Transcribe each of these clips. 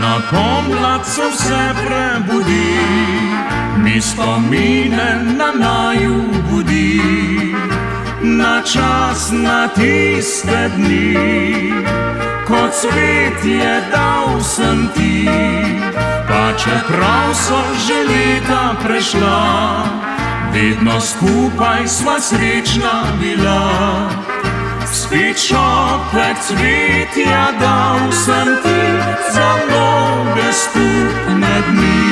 na pomlad se vse prebudi, mi spomine na naju budi, na čas, na tiste dni, kot svet je dal sem ti. Pa čeprav so že leta prešla, vedno skupaj sva srečna bila. Spet šopek cvetja dal sem ti za mnoge skupne dni.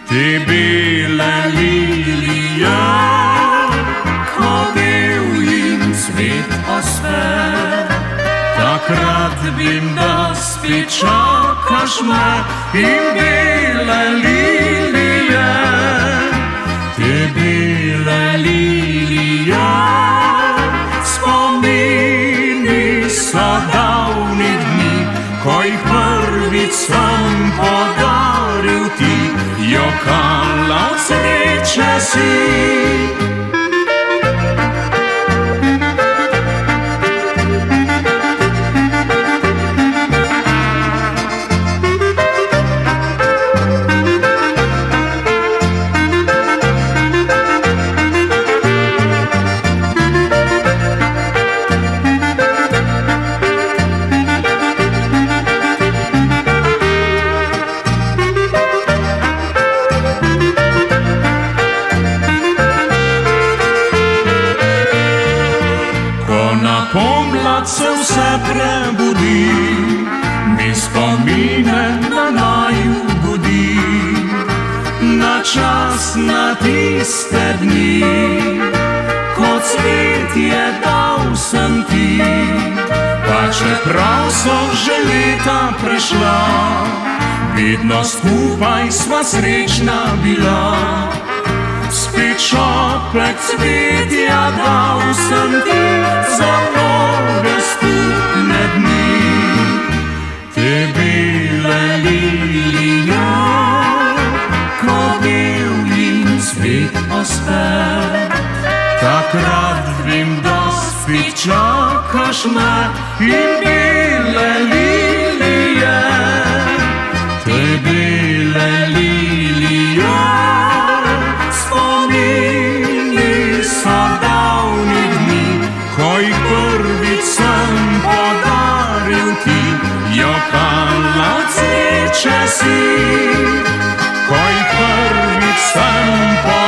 Te bele lilije, ko divjim cvet ospe, takrat vem, da spet čakaš me. In bele lilije, te bele lilije, spomini so davnih dni, ko jih prvič sem podaril ti. Jokala od sreče si. Pomlad se vse prebudi, mi spomine na naju budi, na čas, na tiste dni, kot svet je dal sem ti. Pa čeprav so že leta prešla, vedno skupaj sva srečna bila. Spet šopek cvetja dal sem ti za mnoge skupne dni. Te bele lilije, ko divjim cvet ospe, takrat vem, da spet čakaš me. In bele lilije, te bele lilije, spomini so davnih dni, ko jih prvič sem podaril ti. Jokala od sreče si, ko jih prvič sem podaril